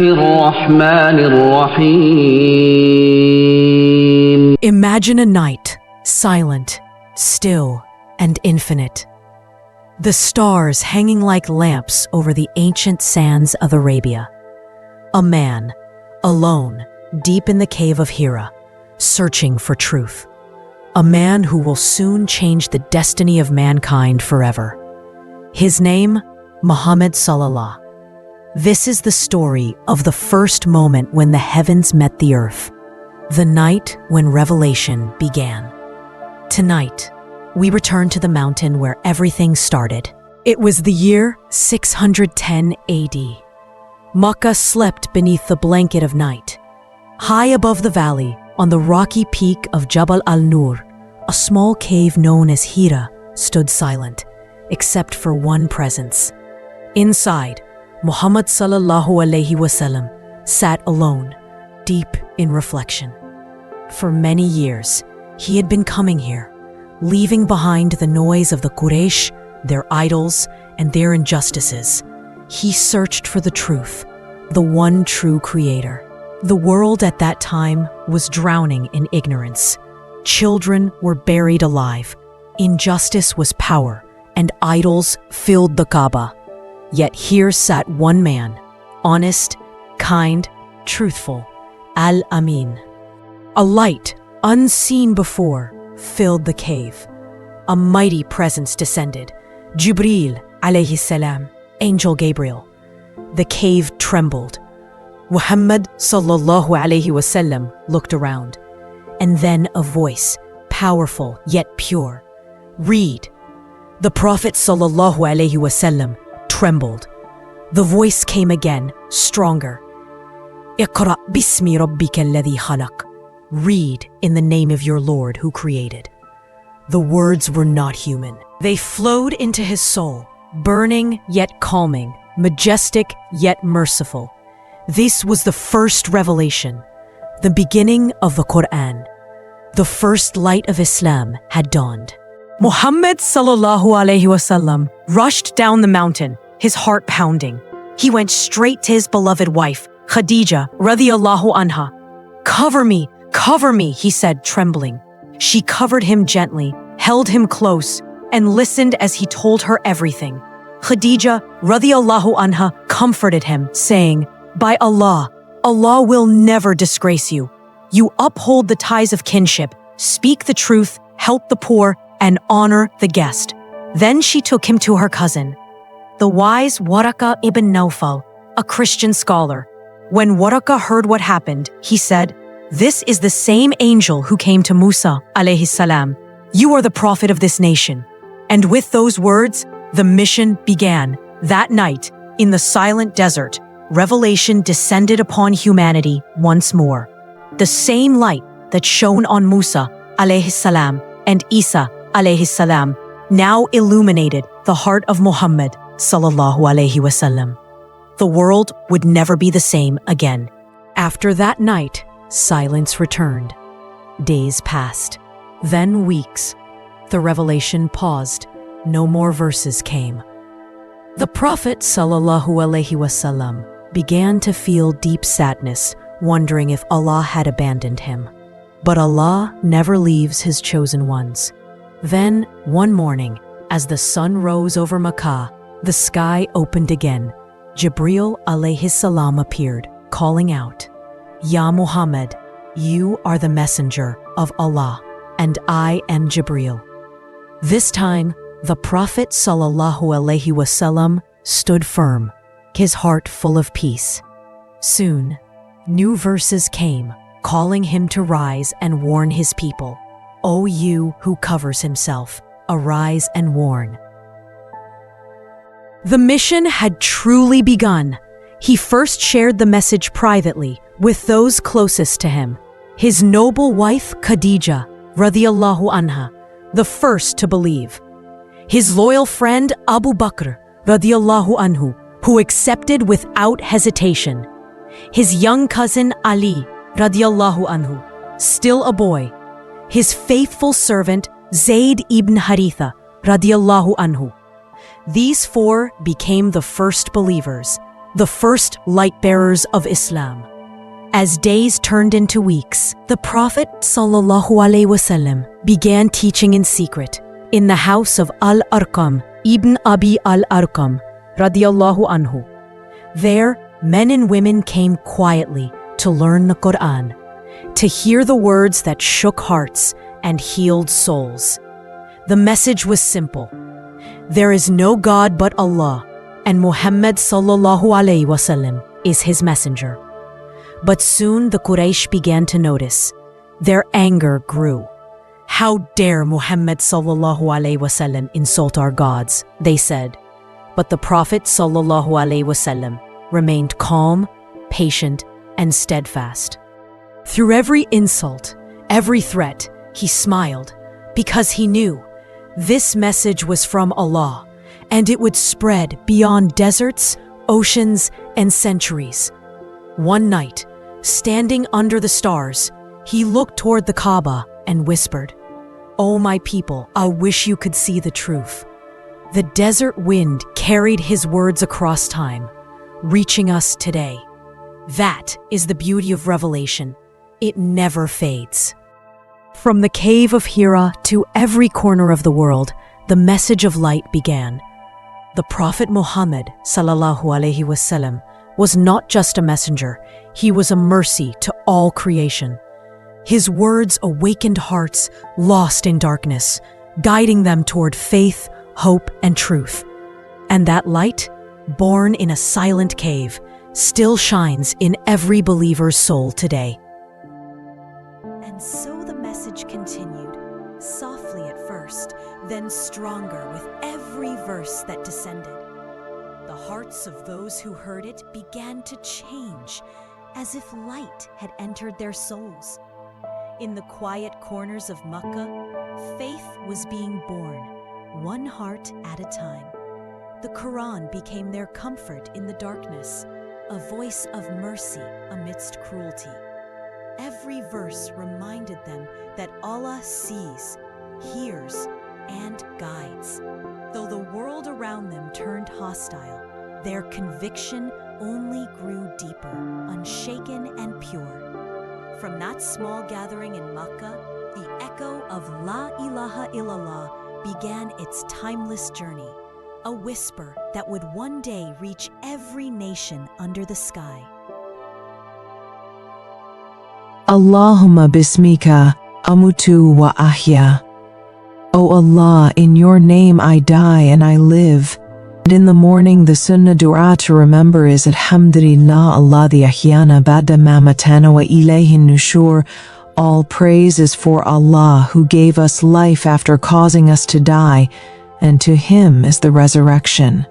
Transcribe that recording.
الرحمن الرحيم. Imagine a night, silent, still, and infinite. The stars hanging like lamps over the ancient sands of Arabia. A man, alone, deep in the cave of Hira, searching for truth. A man who will soon change the destiny of mankind forever. His name, Muhammad Sallallahu. This is the story of the first moment when the heavens met the earth, the night when revelation began. Tonight, we return to the mountain where everything started. It was the year 610 AD. Makkah slept beneath the blanket of night. High above the valley, on the rocky peak of Jabal al-Nur, a small cave known as Hira stood silent, except for one presence. Inside, Muhammad sallallahu alayhi wasallam sat alone, deep in reflection. For many years, he had been coming here, leaving behind the noise of the Quraysh, their idols, and their injustices. He searched for the truth, the one true creator. The world at that time was drowning in ignorance. Children were buried alive. Injustice was power, and idols filled the Kaaba. Yet here sat one man, honest, kind, truthful, Al-Amin. A light, unseen before, filled the cave. A mighty presence descended, Jibreel alayhi salam, Angel Gabriel. The cave trembled. Muhammad sallallahu alayhi wasallam looked around, and then a voice, powerful yet pure. Read. The Prophet sallallahu alayhi wasallam trembled. The voice came again, stronger. Iqra bismi rabbika alladhi khalaq. Read in the name of your Lord who created. The words were not human. They flowed into his soul, burning yet calming, majestic yet merciful. This was the first revelation, the beginning of the Quran. The first light of Islam had dawned. Muhammad sallallahu alayhi wasallam rushed down the mountain, his heart pounding. He went straight to his beloved wife, Khadija radiyallahu anha. Cover me, he said, trembling. She covered him gently, held him close, and listened as he told her everything. Khadija radiyallahu anha comforted him, saying, By Allah, Allah will never disgrace you. You uphold the ties of kinship, speak the truth, help the poor, and honor the guest. Then she took him to her cousin, the wise Waraka ibn Nawfal, a Christian scholar. When Waraka heard what happened, he said, This is the same angel who came to Musa alayhi salam. You are the prophet of this nation. And with those words, the mission began. That night, in the silent desert, revelation descended upon humanity once more. The same light that shone on Musa alayhi salam and Isa alayhi salam now illuminated the heart of Muhammad sallallahu alayhi wasallam. The world would never be the same again. After that night, silence returned. Days passed, then weeks. The revelation paused. No more verses came. The Prophet sallallahu alaihi wasallam began to feel deep sadness, wondering if Allah had abandoned him. But Allah never leaves his chosen ones. Then, one morning, as the sun rose over Makkah, the sky opened again. Jibreel alayhi salam appeared, calling out, Ya Muhammad, you are the messenger of Allah, and I am Jibreel. This time, the Prophet sallallahu alaihi wasallam stood firm, his heart full of peace. Soon, new verses came, calling him to rise and warn his people. O you who covers himself, arise and warn. The mission had truly begun. He first shared the message privately with those closest to him. His noble wife Khadija radiyallahu anha, the first to believe. His loyal friend Abu Bakr radiyallahu anhu, who accepted without hesitation. His young cousin Ali radiyallahu anhu, still a boy. His faithful servant Zayd ibn Haritha radiyallahu anhu. These four became the first believers, the first light-bearers of Islam. As days turned into weeks, the Prophet ﷺ began teaching in secret in the house of Al-Arqam ibn Abi Al-Arqam radiyallahu anhu. There, men and women came quietly to learn the Quran, to hear the words that shook hearts and healed souls. The message was simple. There is no God but Allah, and Muhammad ﷺ is his messenger. But soon the Quraysh began to notice. Their anger grew. How dare Muhammad ﷺ insult our gods, they said. But the Prophet ﷺ remained calm, patient, and steadfast. Through every insult, every threat, he smiled, because he knew this message was from Allah, and it would spread beyond deserts, oceans, and centuries. One night, standing under the stars, he looked toward the Kaaba and whispered, "O my people, I wish you could see the truth." The desert wind carried his words across time, reaching us today. That is the beauty of revelation. It never fades. From the cave of Hira to every corner of the world, the message of light began. The Prophet Mohammad ﷺ was not just a messenger, he was a mercy to all creation. His words awakened hearts lost in darkness, guiding them toward faith, hope, and truth. And that light, born in a silent cave, still shines in every believer's soul today. And so the message continued, softly at first, then stronger with every verse that descended. The hearts of those who heard it began to change, as if light had entered their souls. In the quiet corners of Makkah, faith was being born, one heart at a time. The Quran became their comfort in the darkness, a voice of mercy amidst cruelty. Every verse reminded them that Allah sees, hears, and guides. Though the world around them turned hostile, their conviction only grew deeper, unshaken and pure. From that small gathering in Makkah, the echo of La ilaha illallah began its timeless journey, a whisper that would one day reach every nation under the sky. Allahumma bismika amutu wa ahya. O Allah, in your name I die and I live. And in the morning the sunnah dua to remember is Alhamdulillah alladhi ahyana ba'da ma matana wa ilayhin nushur. All praise is for Allah who gave us life after causing us to die, and to Him is the resurrection.